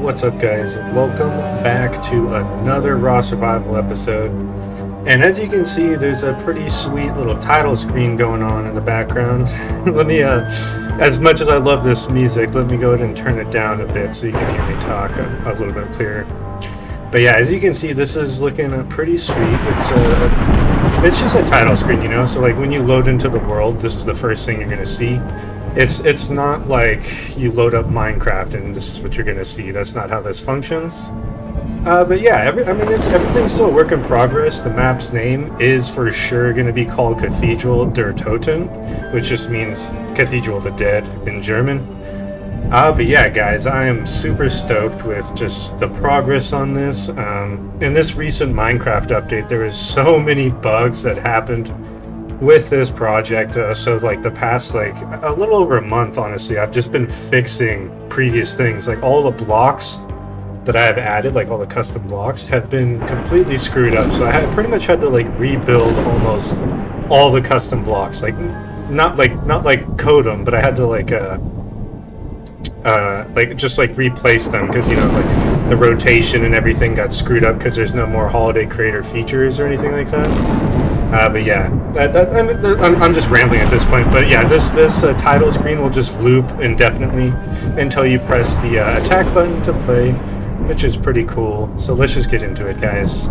What's up, guys? Welcome back to another Raw Survival episode. And as you can see, there's a pretty sweet little title screen going on in the background. Let me, as much as I love this music, let me go ahead and turn it down a bit so you can hear me talk a little bit clearer. But yeah, as you can see, this is looking pretty sweet. It's just a title screen, you know? So like when you load into the world, this is the first thing you're gonna see. It's not like you load up Minecraft and this is what you're gonna see. That's not how this functions. But yeah, everything's still a work in progress. The map's name is for sure gonna be called Cathedral der Toten, which just means Cathedral of the Dead in German. But yeah, guys, I am super stoked with just the progress on this. In this recent Minecraft update, there was so many bugs that happened with this project. So like the past like a little over a month, honestly, I've just been fixing previous things. Like all the blocks that I have added, like all the custom blocks, have been completely screwed up. So I pretty much had to like rebuild almost all the custom blocks. Like not like code them, but I had to like just replace them because, you know, like the rotation and everything got screwed up because there's no more holiday creator features or anything like that. But yeah, I'm just rambling at this point. But yeah, this title screen will just loop indefinitely until you press the attack button to play, which is pretty cool. So let's just get into it, guys.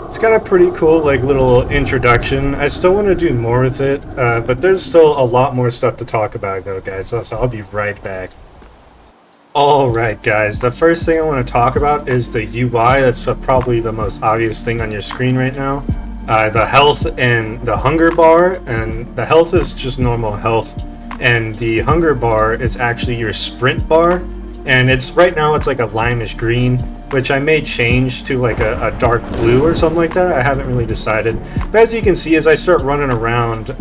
It's got a pretty cool like little introduction. I still want to do more with it, but there's still a lot more stuff to talk about though, guys. So I'll be right back. Alright, guys, the first thing I want to talk about is the UI. That's probably the most obvious thing on your screen right now. The health and the hunger bar, and the health is just normal health, and the hunger bar is actually your sprint bar, and it's right now it's like a limeish green, which I may change to like a dark blue or something like that. I haven't really decided. But as you can see, as I start running around,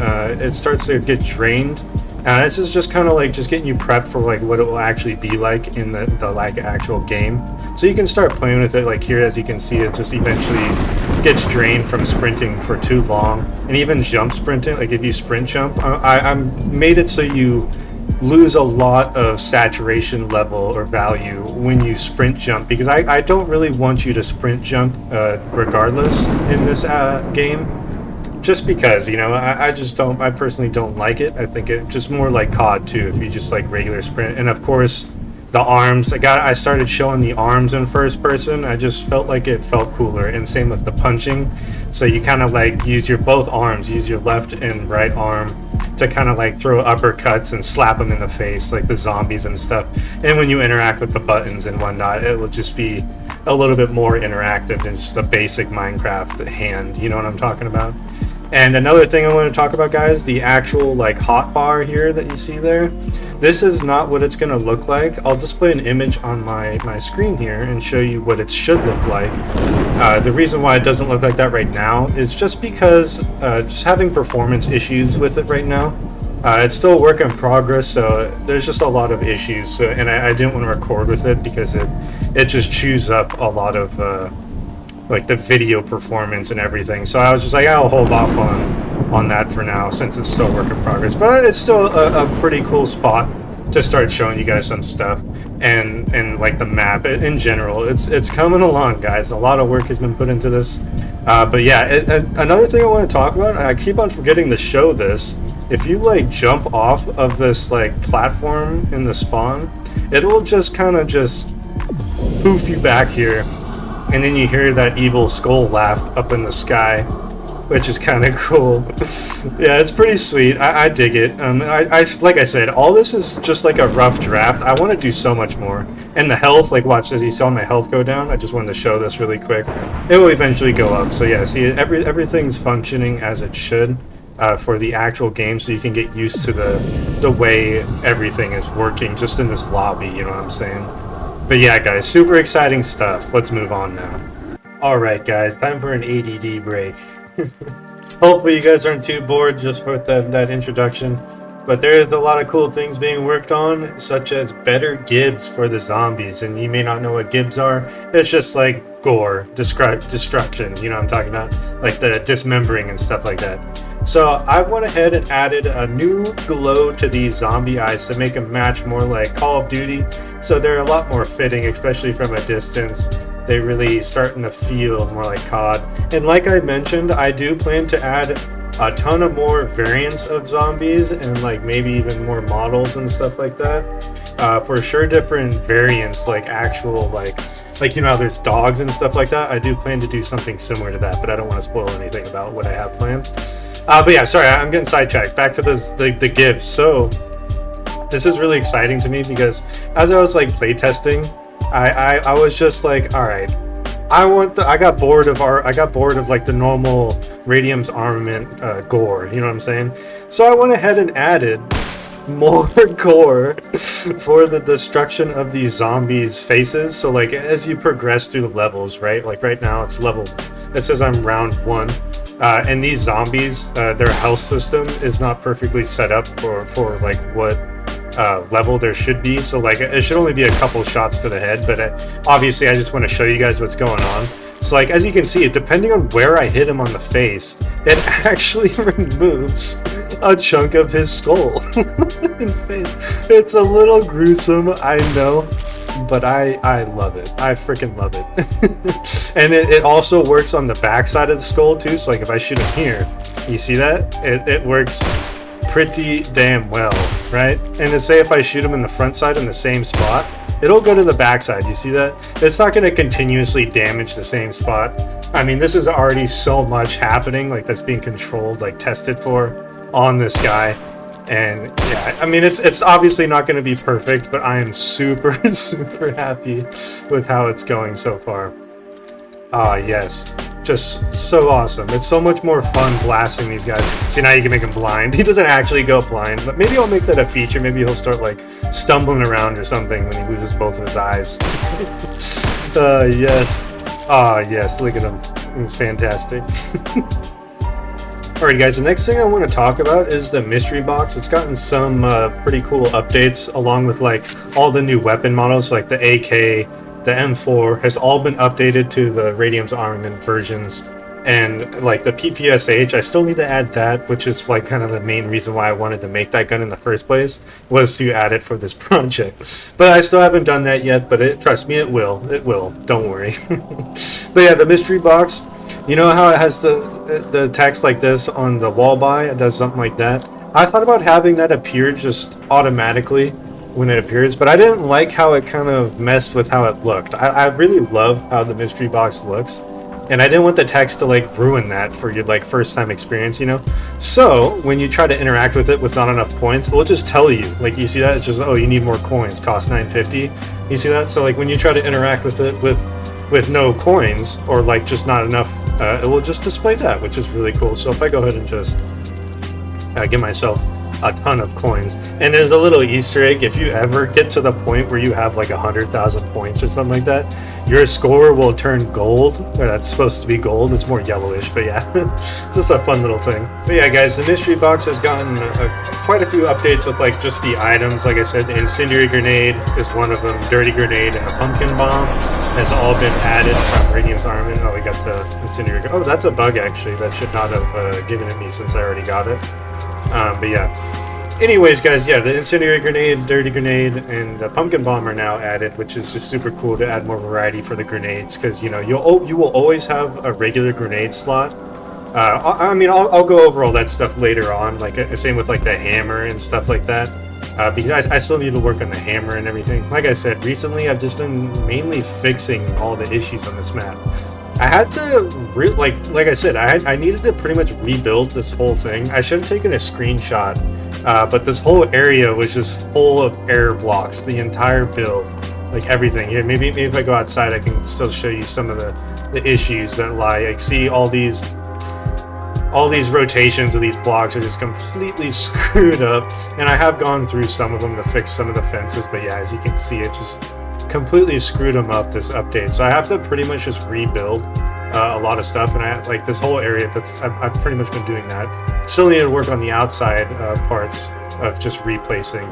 it starts to get drained. This is just kind of like just getting you prepped for like what it will actually be like in the like actual game. So you can start playing with it. Like here, as you can see, it just eventually gets drained from sprinting for too long, and even jump sprinting. Like if you sprint jump, I made it so you lose a lot of saturation level or value when you sprint jump, because I don't really want you to sprint jump regardless in this game. Just because, you know, I personally don't like it. I think it just more like COD too, if you just like regular sprint. And of course, the arms, I started showing the arms in first person. I just felt like it felt cooler, and same with the punching. So you kind of like use your both arms, use your left and right arm to kind of like throw uppercuts and slap them in the face, like the zombies and stuff. And when you interact with the buttons and whatnot, it will just be a little bit more interactive than just the basic Minecraft hand. You know what I'm talking about? And another thing I want to talk about, guys, the actual like hotbar here that you see there, this is not what it's going to look like. I'll display an image on my screen here and show you what it should look like. The reason why it doesn't look like that right now is just because just having performance issues with it right now. It's still a work in progress, so there's just a lot of issues. So, and I didn't want to record with it because it just chews up a lot of like the video performance and everything. So I was just like, I'll hold off on that for now since it's still work in progress. But it's still a pretty cool spot to start showing you guys some stuff, and like the map in general. It's coming along, guys. A lot of work has been put into this. But yeah, another thing I want to talk about, I keep on forgetting to show this. If you like jump off of this like platform in the spawn, it will just kind of just poof you back here. And then you hear that evil skull laugh up in the sky, which is kind of cool. Yeah, it's pretty sweet. I dig it. Like I said, all this is just like a rough draft. I want to do so much more. And the health, like watch as you saw my health go down. I just wanted to show this really quick. It will eventually go up. So yeah, see, everything's functioning as it should for the actual game, so you can get used to the way everything is working just in this lobby. You know what I'm saying? But yeah, guys, super exciting stuff. Let's move on now. Alright, guys, time for an ADD break. Hopefully you guys aren't too bored just for that introduction. But there's a lot of cool things being worked on, such as better GIBS for the zombies. And you may not know what GIBS are. It's just like gore, destruction, you know what I'm talking about? Like the dismembering and stuff like that. So I went ahead and added a new glow to these zombie eyes to make them match more like Call of Duty. So they're a lot more fitting, especially from a distance. They really starting to feel more like COD. And like I mentioned, I do plan to add a ton of more variants of zombies and like maybe even more models and stuff like that. For sure, different variants, like actual like you know how there's dogs and stuff like that. I do plan to do something similar to that, but I don't want to spoil anything about what I have planned. But yeah, sorry, I'm getting sidetracked. Back to this, the GIBS. So this is really exciting to me because as I was like playtesting, I was just like, all right, I got bored of like the normal Radium's armament gore. You know what I'm saying? So I went ahead and added more gore for the destruction of these zombies' faces. So like as you progress through the levels, right? Like right now it's it says I'm round 1. And these zombies, their health system is not perfectly set up for like what level there should be. So like it should only be a couple shots to the head, but obviously I just want to show you guys what's going on. So like as you can see, depending on where I hit him on the face, it actually removes a chunk of his skull and face. It's a little gruesome, I know, but I love it. I freaking love it. And it also works on the back side of the skull too. So like if I shoot him here, you see that? It works pretty damn well, right? And to say if I shoot him in the front side in the same spot, it'll go to the back side. You see that? It's not going to continuously damage the same spot. I mean, this is already so much happening, like that's being controlled, like tested for on this guy. And yeah, I mean, it's obviously not going to be perfect, but I am super, super happy with how it's going so far. Ah, yes. Just so awesome. It's so much more fun blasting these guys. See, now you can make him blind. He doesn't actually go blind, but maybe I'll make that a feature. Maybe he'll start like stumbling around or something when he loses both of his eyes. Yes. Ah, yes. Look at him. It's fantastic. Alright guys, the next thing I want to talk about is the mystery box. It's gotten some pretty cool updates along with like all the new weapon models like the AK, the M4 has all been updated to the Radium's armament versions. And like the PPSH, I still need to add that, which is like kind of the main reason why I wanted to make that gun in the first place, was to add it for this project. But I still haven't done that yet, but trust me, it will. It will. Don't worry. But yeah, the mystery box, you know how it has the text like this on the wall buy? It does something like that. I thought about having that appear just automatically when it appears, but I didn't like how it kind of messed with how it looked. I really love how the mystery box looks, and I didn't want the text to like ruin that for your like first time experience, you know? So when you try to interact with it with not enough points, it will just tell you, like you see that? It's just, oh, you need more coins, cost 950. You see that? So like when you try to interact with it with no coins or like just not enough, it will just display that, which is really cool. So if I go ahead and just give myself a ton of coins, and there's a little Easter egg, if you ever get to the point where you have like 100,000 points or something like that, your score will turn gold, or that's supposed to be gold. It's more yellowish, but yeah. It's just a fun little thing. But yeah guys, the mystery box has gotten quite a few updates with like just the items. Like I said, the incendiary grenade is one of them, dirty grenade, and the pumpkin bomb has all been added from Radium's armament. Oh, we got the incendiary. Oh, that's a bug actually. That should not have given it me since I already got it. But yeah. Anyways, guys, yeah, the incendiary grenade, dirty grenade, and the pumpkin bomb are now added, which is just super cool to add more variety for the grenades, because you know you will always have a regular grenade slot. I mean, I'll go over all that stuff later on, like same with like the hammer and stuff like that. Because I still need to work on the hammer and everything. Like I said, recently I've just been mainly fixing all the issues on this map. I had to, like I said, I needed to pretty much rebuild this whole thing. I should have taken a screenshot, but this whole area was just full of error blocks, the entire build, like everything. Here, maybe if I go outside, I can still show you some of the issues that lie. Like, see all these rotations of these blocks are just completely screwed up, and I have gone through some of them to fix some of the fences, but yeah, as you can see, it just completely screwed them up, this update. So I have to pretty much just rebuild a lot of stuff, and I like this whole area. I've pretty much been doing that. Still need to work on the outside parts of just replacing.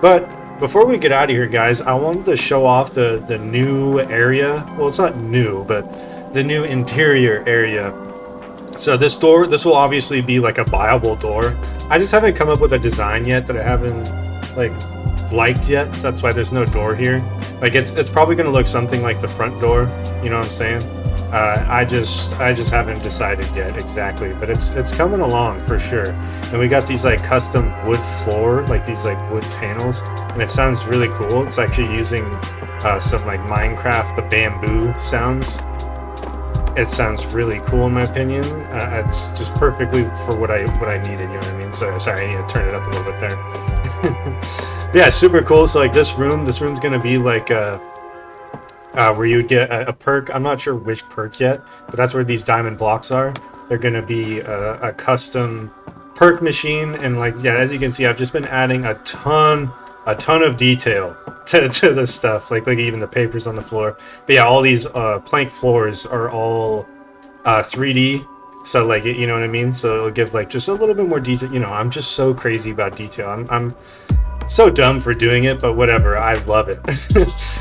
But before we get out of here, guys, I wanted to show off the new area. Well, it's not new, but the new interior area. So this will obviously be like a buyable door. I just haven't come up with a design yet that I haven't liked yet, so that's why there's no door here. Like it's probably gonna look something like the front door, you know what I'm saying? I just haven't decided yet exactly, but it's coming along for sure. And we got these like custom wood floor, like these like wood panels, and it sounds really cool. It's actually using some like Minecraft, the bamboo sounds. It sounds really cool in my opinion. It's just perfectly for what I needed, you know what I mean? So sorry, I need to turn it up a little bit there. Yeah, super cool. So like this room's gonna be like where you would get a perk. I'm not sure which perk yet, but that's where these diamond blocks are. They're gonna be a custom perk machine, and like, yeah, as you can see, I've just been adding a ton of detail to this stuff, like even the papers on the floor. But yeah, all these plank floors are all 3D, so like, you know what I mean? So it'll give like just a little bit more detail. You know, I'm just so crazy about detail. I'm so dumb for doing it, but whatever, I love it.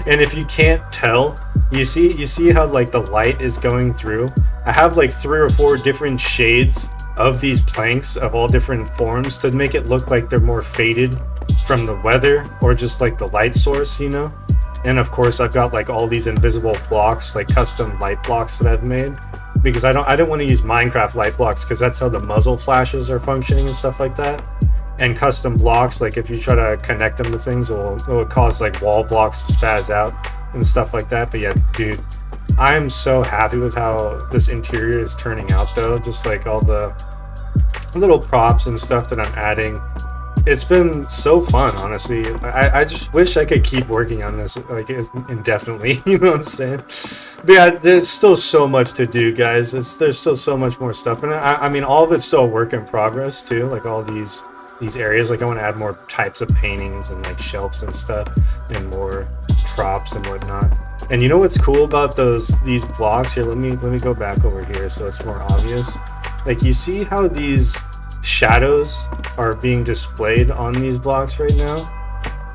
And if you can't tell, you see how like the light is going through. I have like 3 or 4 different shades of these planks of all different forms to make it look like they're more faded from the weather or just like the light source, you know. And of course I've got like all these invisible blocks, like custom light blocks that I've made, because I don't want to use Minecraft light blocks, because that's how the muzzle flashes are functioning and stuff like that. And custom blocks, like if you try to connect them to things, it will cause like wall blocks to spaz out and stuff like that. But yeah, dude, I'm so happy with how this interior is turning out though. Just like all the little props and stuff that I'm adding. It's been so fun, honestly. I just wish I could keep working on this like indefinitely, you know what I'm saying? But yeah, there's still so much to do, guys. There's still so much more stuff. And I mean, all of it's still a work in progress too, like all these areas. Like I want to add more types of paintings and like shelves and stuff and more props and whatnot. And you know what's cool about these blocks here? Let me go back over here so it's more obvious. Like you see how these shadows are being displayed on these blocks right now,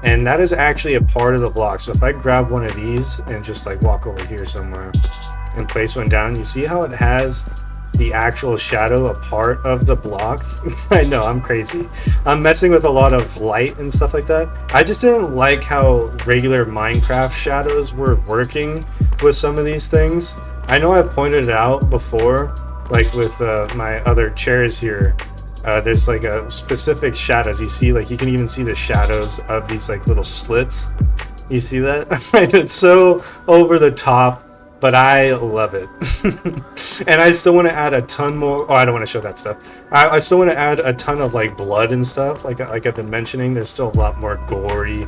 and that is actually a part of the block. So if I grab one of these and just like walk over here somewhere and place one down, you see how it has the actual shadow a part of the block. I know, I'm crazy. I'm messing with a lot of light and stuff like that. I just didn't like how regular Minecraft shadows were working with some of these things. I know I've pointed it out before, like with my other chairs here. There's like a specific shadows. You see, like you can even see the shadows of these like little slits. You see that? It's so over the top, but I love it. And I still want to add a ton more. Oh, I don't want to show that stuff. I still want to add a ton of like blood and stuff. Like I've been mentioning, there's still a lot more gory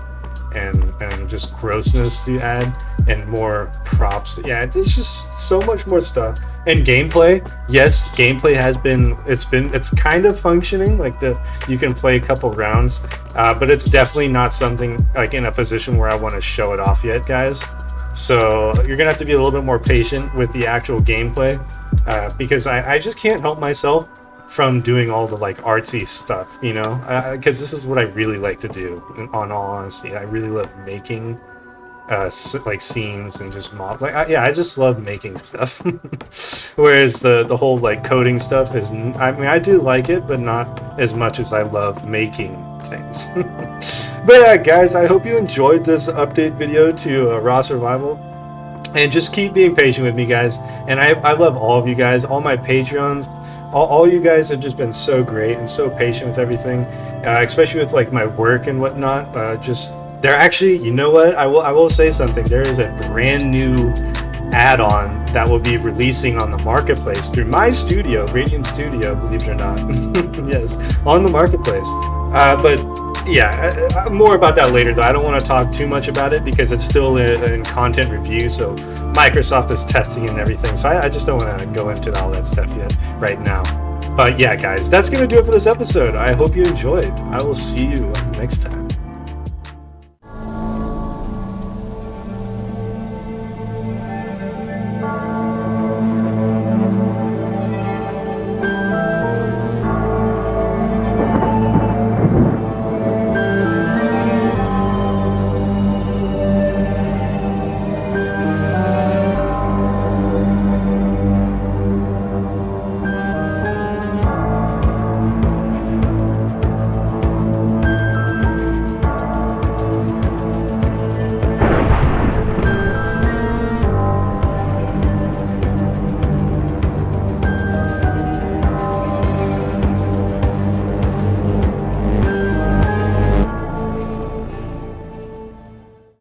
and just grossness to add, and more props. Yeah, there's just so much more stuff. And gameplay, yes, gameplay has been, it's kind of functioning, like you can play a couple rounds, but it's definitely not something like in a position where I want to show it off yet, guys. So you're gonna have to be a little bit more patient with the actual gameplay, because I just can't help myself from doing all the like artsy stuff, you know, because this is what I really like to do. On all honesty, I really love making like scenes and just I just love making stuff. Whereas the whole like coding stuff is, I mean, I do like it, but not as much as I love making things. But yeah, guys, I hope you enjoyed this update video to Raw Survival. And just keep being patient with me, guys. And I love all of you guys, all my Patreons. All you guys have just been so great and so patient with everything, especially with like my work and whatnot. They're actually, you know what? I will say something. There is a brand new add-on that will be releasing on the marketplace through my studio, Radium Studio, believe it or not. Yes, on the marketplace. But yeah, more about that later though. I don't want to talk too much about it because it's still in content review, so Microsoft is testing and everything, so I just don't want to go into all that stuff yet right now. But yeah, guys, that's gonna do it for this episode. I hope you enjoyed. I will see you next time.